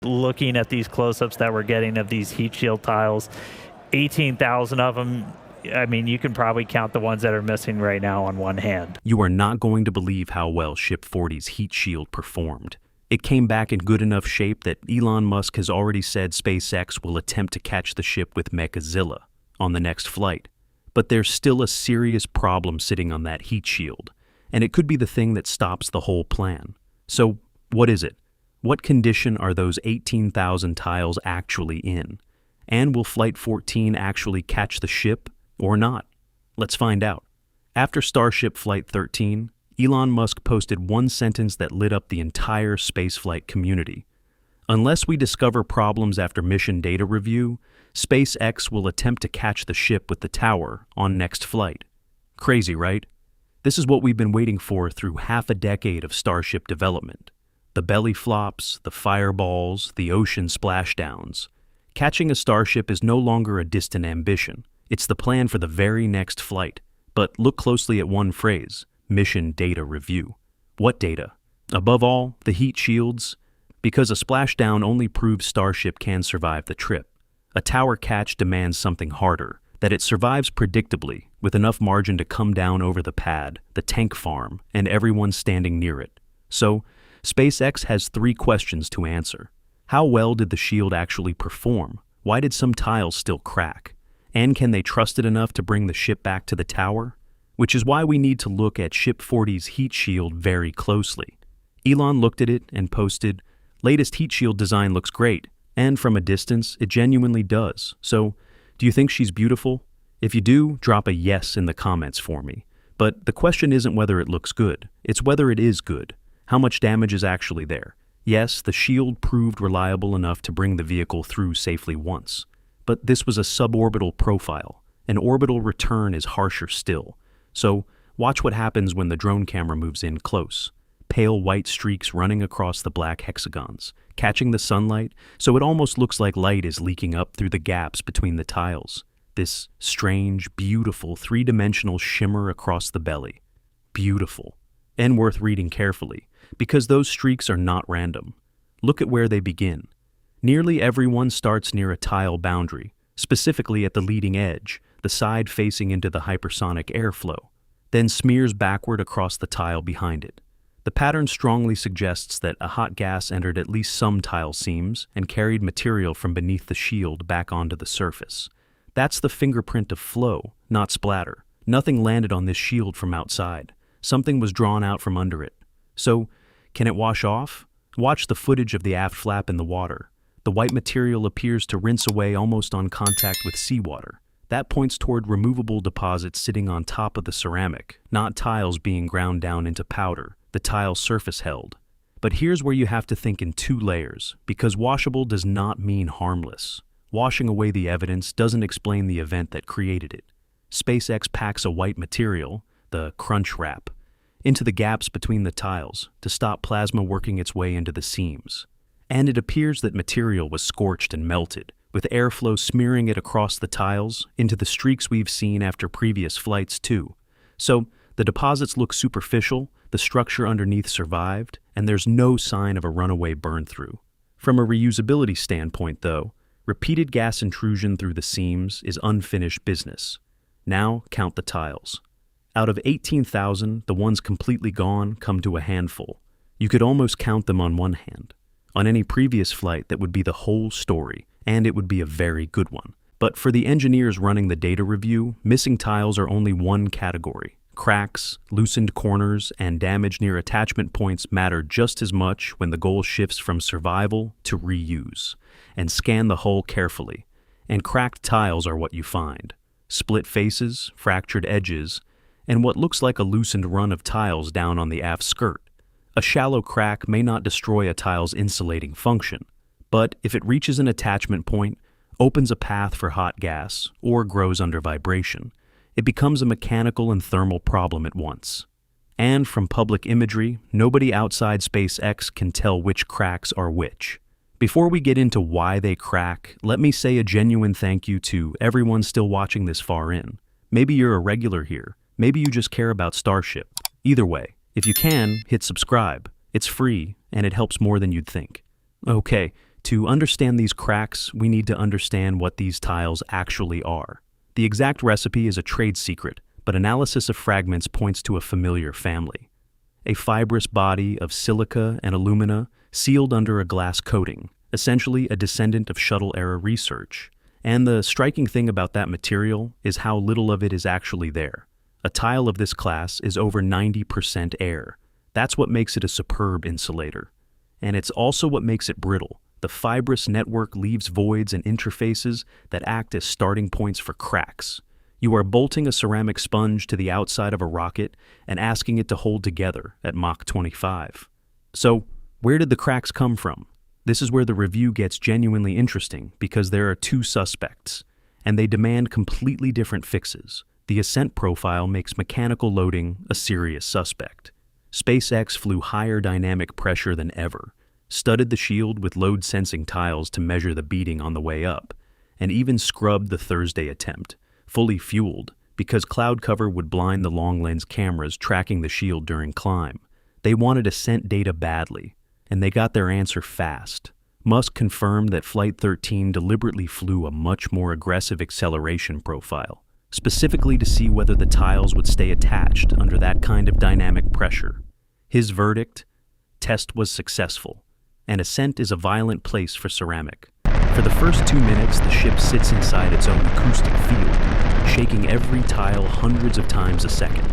Looking at these close-ups that we're getting of these heat shield tiles, 18,000 of them. I mean, you can probably count the ones that are missing right now on one hand. You are not going to believe how well Ship 40's heat shield performed. It came back in good enough shape that Elon Musk has already said SpaceX will attempt to catch the ship with Mechazilla on the next flight. But there's still a serious problem sitting on that heat shield, and it could be the thing that stops the whole plan. So, what is it? What condition are those 18,000 tiles actually in? And will Flight 14 actually catch the ship or not? Let's find out. After Starship Flight 13, Elon Musk posted one sentence that lit up the entire spaceflight community. Unless we discover problems after mission data review, SpaceX will attempt to catch the ship with the tower on next flight. Crazy, right? This is what we've been waiting for through half a decade of Starship development. The belly flops, the fireballs, the ocean splashdowns. Catching a Starship is no longer a distant ambition. It's the plan for the very next flight. But look closely at one phrase: mission data review. What data? Above all, the heat shields. Because a splashdown only proves Starship can survive the trip. A tower catch demands something harder, that it survives predictably, with enough margin to come down over the pad, the tank farm, and everyone standing near it. So, SpaceX has 3 questions to answer. How well did the shield actually perform? Why did some tiles still crack? And can they trust it enough to bring the ship back to the tower? Which is why we need to look at Ship 40's heat shield very closely. Elon looked at it and posted, "Latest heat shield design looks great," and from a distance, it genuinely does. So, do you think she's beautiful? If you do, drop a yes in the comments for me. But the question isn't whether it looks good, it's whether it is good. How much damage is actually there? Yes, the shield proved reliable enough to bring the vehicle through safely once. But this was a suborbital profile. An orbital return is harsher still. So, watch what happens when the drone camera moves in close. Pale white streaks running across the black hexagons, catching the sunlight, so it almost looks like light is leaking up through the gaps between the tiles. This strange, beautiful, 3-dimensional shimmer across the belly. Beautiful. And worth reading carefully, because those streaks are not random. Look at where they begin. Nearly everyone starts near a tile boundary, specifically at the leading edge, the side facing into the hypersonic airflow, then smears backward across the tile behind it. The pattern strongly suggests that a hot gas entered at least some tile seams and carried material from beneath the shield back onto the surface. That's the fingerprint of flow, not splatter. Nothing landed on this shield from outside. Something was drawn out from under it. So, can it wash off? Watch the footage of the aft flap in the water. The white material appears to rinse away almost on contact with seawater. That points toward removable deposits sitting on top of the ceramic, not tiles being ground down into powder, the tile surface held. But here's where you have to think in 2 layers, because washable does not mean harmless. Washing away the evidence doesn't explain the event that created it. SpaceX packs a white material, the crunch wrap, into the gaps between the tiles to stop plasma working its way into the seams. And it appears that material was scorched and melted, with airflow smearing it across the tiles into the streaks we've seen after previous flights too. So, the deposits look superficial, the structure underneath survived, and there's no sign of a runaway burn-through. From a reusability standpoint, though, repeated gas intrusion through the seams is unfinished business. Now, count the tiles. Out of 18,000, the ones completely gone come to a handful. You could almost count them on one hand. On any previous flight, that would be the whole story, and it would be a very good one. But for the engineers running the data review, missing tiles are only one category. Cracks, loosened corners, and damage near attachment points matter just as much when the goal shifts from survival to reuse. And scan the hull carefully. And cracked tiles are what you find. Split faces, fractured edges, and what looks like a loosened run of tiles down on the aft skirt. A shallow crack may not destroy a tile's insulating function, but if it reaches an attachment point, opens a path for hot gas, or grows under vibration, it becomes a mechanical and thermal problem at once. And from public imagery, nobody outside SpaceX can tell which cracks are which. Before we get into why they crack, let me say a genuine thank you to everyone still watching this far in. Maybe you're a regular here. Maybe you just care about Starship. Either way, if you can, hit subscribe. It's free, and it helps more than you'd think. Okay, To understand these cracks, we need to understand what these tiles actually are. The exact recipe is a trade secret, but analysis of fragments points to a familiar family. A fibrous body of silica and alumina sealed under a glass coating, essentially a descendant of shuttle-era research. And the striking thing about that material is how little of it is actually there. A tile of this class is over 90% air. That's what makes it a superb insulator. And it's also what makes it brittle. The fibrous network leaves voids and interfaces that act as starting points for cracks. You are bolting a ceramic sponge to the outside of a rocket and asking it to hold together at Mach 25. So, where did the cracks come from? This is where the review gets genuinely interesting because there are two suspects, and they demand completely different fixes. The ascent profile makes mechanical loading a serious suspect. SpaceX flew higher dynamic pressure than ever, studded the shield with load-sensing tiles to measure the beating on the way up, and even scrubbed the Thursday attempt, fully fueled, because cloud cover would blind the long-lens cameras tracking the shield during climb. They wanted ascent data badly, and they got their answer fast. Musk confirmed that Flight 13 deliberately flew a much more aggressive acceleration profile, specifically to see whether the tiles would stay attached under that kind of dynamic pressure. His verdict? Test was successful, and ascent is a violent place for ceramic. For the first 2 minutes, the ship sits inside its own acoustic field, shaking every tile hundreds of times a second,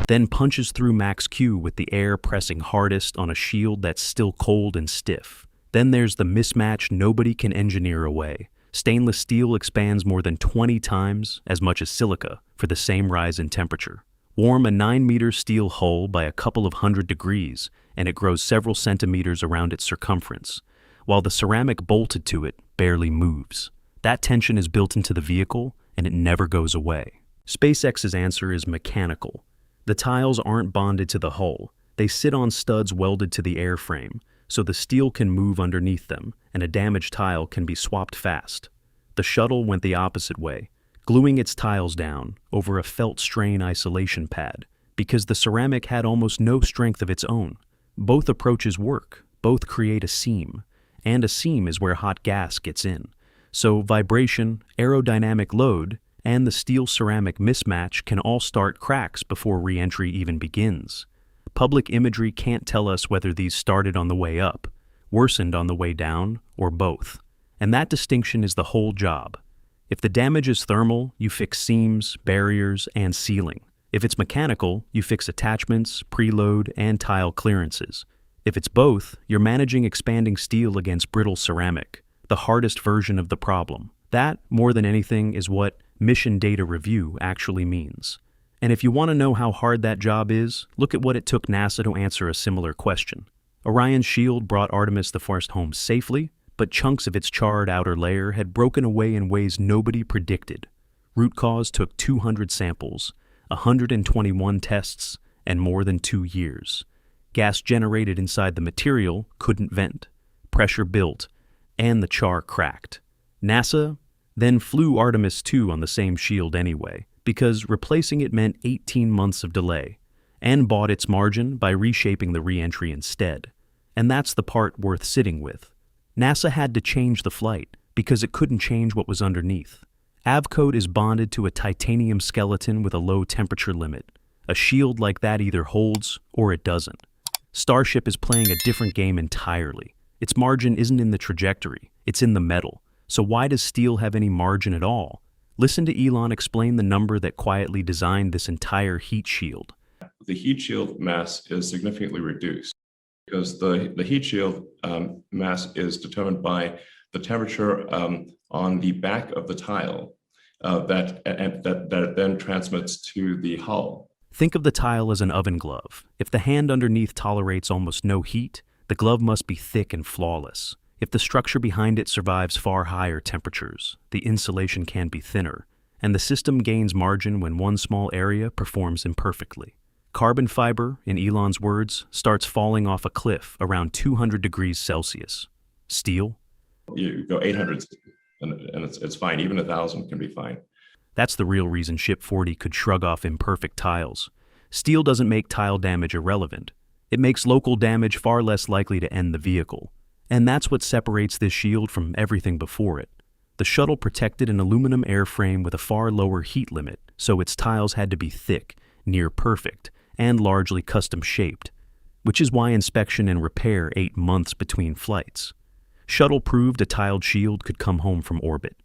then punches through max Q with the air pressing hardest on a shield that's still cold and stiff. Then there's the mismatch nobody can engineer away. Stainless steel expands more than 20 times as much as silica for the same rise in temperature. Warm a 9-meter steel hull by a couple of 100 degrees, and it grows several centimeters around its circumference, while the ceramic bolted to it barely moves. That tension is built into the vehicle, and it never goes away. SpaceX's answer is mechanical. The tiles aren't bonded to the hull. They sit on studs welded to the airframe, so the steel can move underneath them, and a damaged tile can be swapped fast. The shuttle went the opposite way, gluing its tiles down over a felt strain isolation pad, because the ceramic had almost no strength of its own. Both approaches work, both create a seam, and a seam is where hot gas gets in. So vibration, aerodynamic load, and the steel-ceramic mismatch can all start cracks before re-entry even begins. Public imagery can't tell us whether these started on the way up, worsened on the way down, or both. And that distinction is the whole job. If the damage is thermal, you fix seams, barriers, and sealing. If it's mechanical, you fix attachments, preload, and tile clearances. If it's both, you're managing expanding steel against brittle ceramic, the hardest version of the problem. That, more than anything, is what mission data review actually means. And if you want to know how hard that job is, look at what it took NASA to answer a similar question. Orion's shield brought Artemis the first home safely, but chunks of its charred outer layer had broken away in ways nobody predicted. Root cause took 200 samples, 121 tests, and more than 2 years. Gas generated inside the material couldn't vent. Pressure built, and the char cracked. NASA then flew Artemis 2 on the same shield anyway, because replacing it meant 18 months of delay, and bought its margin by reshaping the re-entry instead. And that's the part worth sitting with. NASA had to change the flight because it couldn't change what was underneath. Avcode is bonded to a titanium skeleton with a low temperature limit. A shield like that either holds or it doesn't. Starship is playing a different game entirely. Its margin isn't in the trajectory, it's in the metal. So why does steel have any margin at all? Listen to Elon explain the number that quietly designed this entire heat shield. The heat shield mass is significantly reduced because the heat shield mass is determined by the temperature on the back of the tile that then transmits to the hull. Think of the tile as an oven glove. If the hand underneath tolerates almost no heat, the glove must be thick and flawless. If the structure behind it survives far higher temperatures, the insulation can be thinner, and the system gains margin when one small area performs imperfectly. Carbon fiber, in Elon's words, starts falling off a cliff around 200 degrees Celsius. Steel? You go 800 and it's fine. Even 1,000 can be fine. That's the real reason Ship 40 could shrug off imperfect tiles. Steel doesn't make tile damage irrelevant. It makes local damage far less likely to end the vehicle. And that's what separates this shield from everything before it. The shuttle protected an aluminum airframe with a far lower heat limit, so its tiles had to be thick, near perfect, and largely custom-shaped, which is why inspection and repair 8 months between flights. Shuttle proved a tiled shield could come home from orbit.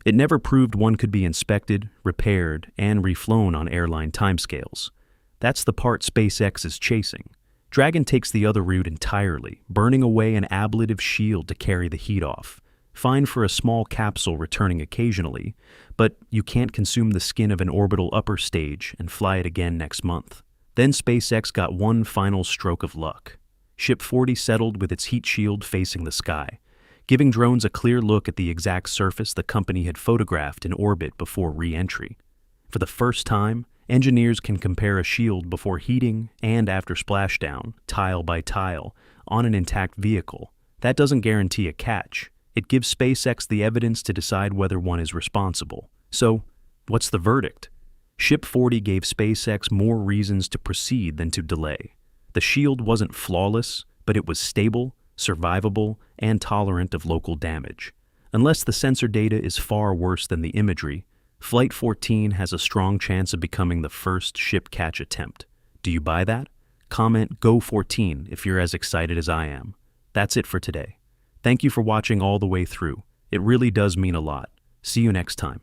It never proved one could be inspected, repaired, and reflown on airline timescales. That's the part SpaceX is chasing. Dragon takes the other route entirely, burning away an ablative shield to carry the heat off. Fine for a small capsule returning occasionally, but you can't consume the skin of an orbital upper stage and fly it again next month. Then SpaceX got one final stroke of luck. Ship 40 settled with its heat shield facing the sky, giving drones a clear look at the exact surface the company had photographed in orbit before re-entry. For the first time, engineers can compare a shield before heating and after splashdown, tile by tile, on an intact vehicle. That doesn't guarantee a catch. It gives SpaceX the evidence to decide whether one is responsible. So, what's the verdict? Ship 40 gave SpaceX more reasons to proceed than to delay. The shield wasn't flawless, but it was stable, survivable, and tolerant of local damage. Unless the sensor data is far worse than the imagery, Flight 14 has a strong chance of becoming the first ship catch attempt. Do you buy that? Comment Go14 if you're as excited as I am. That's it for today. Thank you for watching all the way through. It really does mean a lot. See you next time.